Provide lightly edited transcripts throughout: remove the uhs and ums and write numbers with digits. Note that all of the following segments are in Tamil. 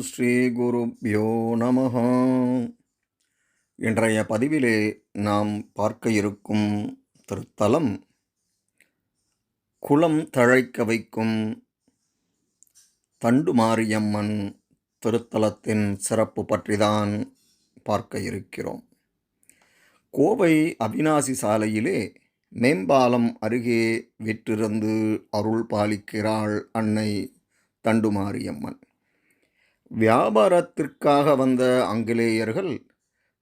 ஸ்ரீ குருப்யோ நமஹ. இன்றைய பதிவிலே நாம் பார்க்க இருக்கும் திருத்தலம் குளம் தழைக்க வைக்கும் தண்டுமாரியம்மன் திருத்தலத்தின் சிறப்பு பற்றிதான் பார்க்க இருக்கிறோம். கோவை அவிநாசி சாலையிலே மேம்பாலம் அருகே வீற்றிருந்து அருள் பாலிக்கிறாள் அன்னை தண்டுமாரியம்மன். வியாபாரத்திற்காக வந்த ஆங்கிலேயர்கள்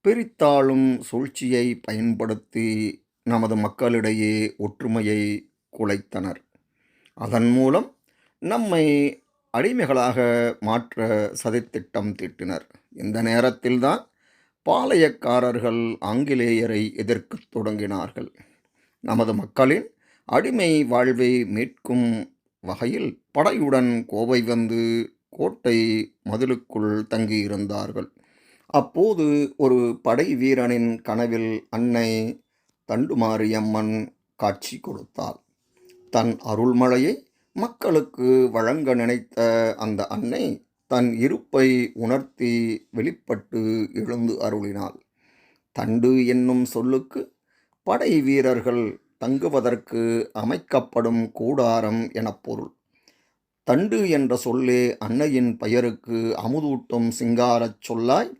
பிரித்தாளும் சூழ்ச்சியை பயன்படுத்தி நமது மக்களிடையே ஒற்றுமையை குலைத்தனர். அதன் மூலம் நம்மை அடிமைகளாக மாற்ற சதித்திட்டம் தீட்டினர். இந்த நேரத்தில்தான் பாளையக்காரர்கள் ஆங்கிலேயரை எதிர்க்கத் தொடங்கினார்கள். நமது மக்களின் அடிமை வாழ்வை மீட்கும் வகையில் படையுடன் கோவை வந்து கோட்டை மதிலுக்குள் தங்கியிருந்தார்கள். அப்போது ஒரு படை வீரனின் கனவில் அன்னை தண்டுமாரியம்மன் காட்சி கொடுத்தாள். தன் அருள்மழையை மக்களுக்கு வழங்க நினைத்த அந்த அன்னை தன் இருப்பை உணர்த்தி வெளிப்பட்டு எழுந்து அருளினாள். தண்டு என்னும் சொல்லுக்கு படை வீரர்கள் தங்குவதற்கு அமைக்கப்படும் கூடாரம் எனப் பொருள். தண்டு என்ற சொல்லே அன்னையின் பெயருக்கு அமுதூட்டும் சிங்காரச் சொல்லாய்,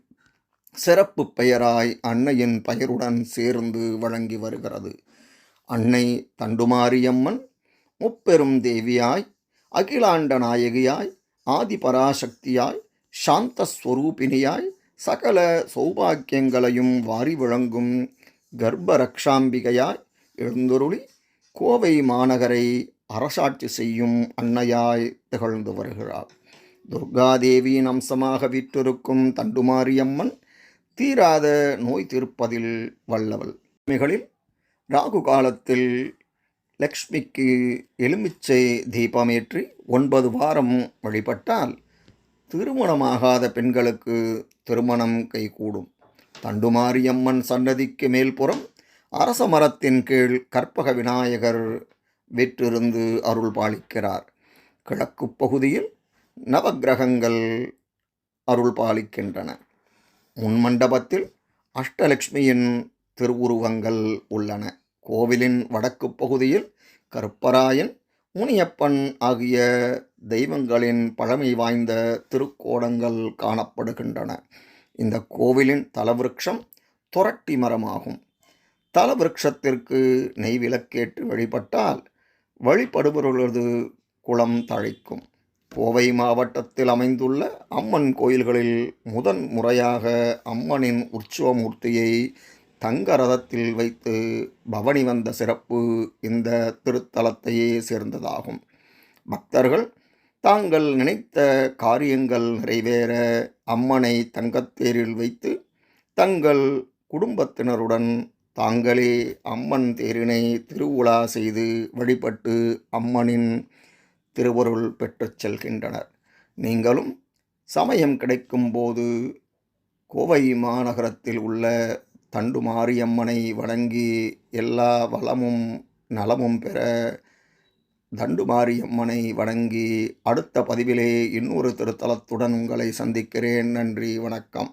சிறப்பு பெயராய் அன்னையின் பெயருடன் சேர்ந்து வழங்கி வருகிறது. அன்னை தண்டுமாரியம்மன் முப்பெரும் தேவியாய், அகிலாண்ட நாயகியாய், ஆதிபராசக்தியாய், சாந்தஸ்வரூபிணியாய், சகல சௌபாக்கியங்களையும் வாரி வழங்கும் கர்ப்பரக்ஷாம்பிகையாய் எழுந்தருளி கோவை மாநகரை அரசாட்சி செய்யும் அன்னையாய் திகழ்ந்து வருகிறாள். துர்காதேவியின் அம்சமாக வீற்றிருக்கும் தண்டுமாரியம்மன் தீராத நோய் தீர்ப்பதில் வல்லவள். மிகளில் ராகு காலத்தில் லக்ஷ்மிக்கு எலுமிச்சை தீபமேற்றி 9 வாரம் வழிபட்டால் திருமணமாகாத பெண்களுக்கு திருமணம் கைகூடும். தண்டுமாரியம்மன் சன்னதிக்கு மேல்புறம் அரச மரத்தின் கீழ் கற்பக விநாயகர் வீற்றிருந்து அருள் பாலிக்கிறார். கிழக்கு பகுதியில் நவக்கிரகங்கள் அருள் பாலிக்கின்றன. முன்மண்டபத்தில் அஷ்டலட்சுமியின் திருவுருவங்கள் உள்ளன. கோவிலின் வடக்கு பகுதியில் கருப்பராயன், முனியப்பன் ஆகிய தெய்வங்களின் பழமை வாய்ந்த திருக்கோடங்கள் காணப்படுகின்றன. இந்த கோவிலின் தலவிருட்சம் தொரட்டி மரமாகும். தலவிருட்சத்திற்கு நெய் விளக்கேற்று வழிபட்டால் வழிபடுபவர்களது குளம் தழைக்கும். கோவை மாவட்டத்தில் அமைந்துள்ள அம்மன் கோயில்களில் முதன் முறையாக அம்மனின் உற்சவமூர்த்தியை தங்க ரதத்தில் வைத்து பவனி வந்த சிறப்பு இந்த திருத்தலத்தையே சேர்ந்ததாகும். பக்தர்கள் தாங்கள் நினைத்த காரியங்கள் நிறைவேற அம்மனை தங்கத்தேரில் வைத்து தங்கள் குடும்பத்தினருடன் தாங்களே அம்மன் தேரினை திருவுலா செய்து வழிபட்டு அம்மனின் திருவருள் பெற்றுச் செல்கின்றனர். நீங்களும் சமயம் கிடைக்கும் போது கோவை மாநகரத்தில் உள்ள தண்டுமாரியம்மனை வணங்கி எல்லா வளமும் நலமும் பெற தண்டுமாரியம்மனை வணங்கி அடுத்த பதிவிலே இன்னொரு திருத்தலத்துடன் உங்களை சந்திக்கிறேன். நன்றி, வணக்கம்.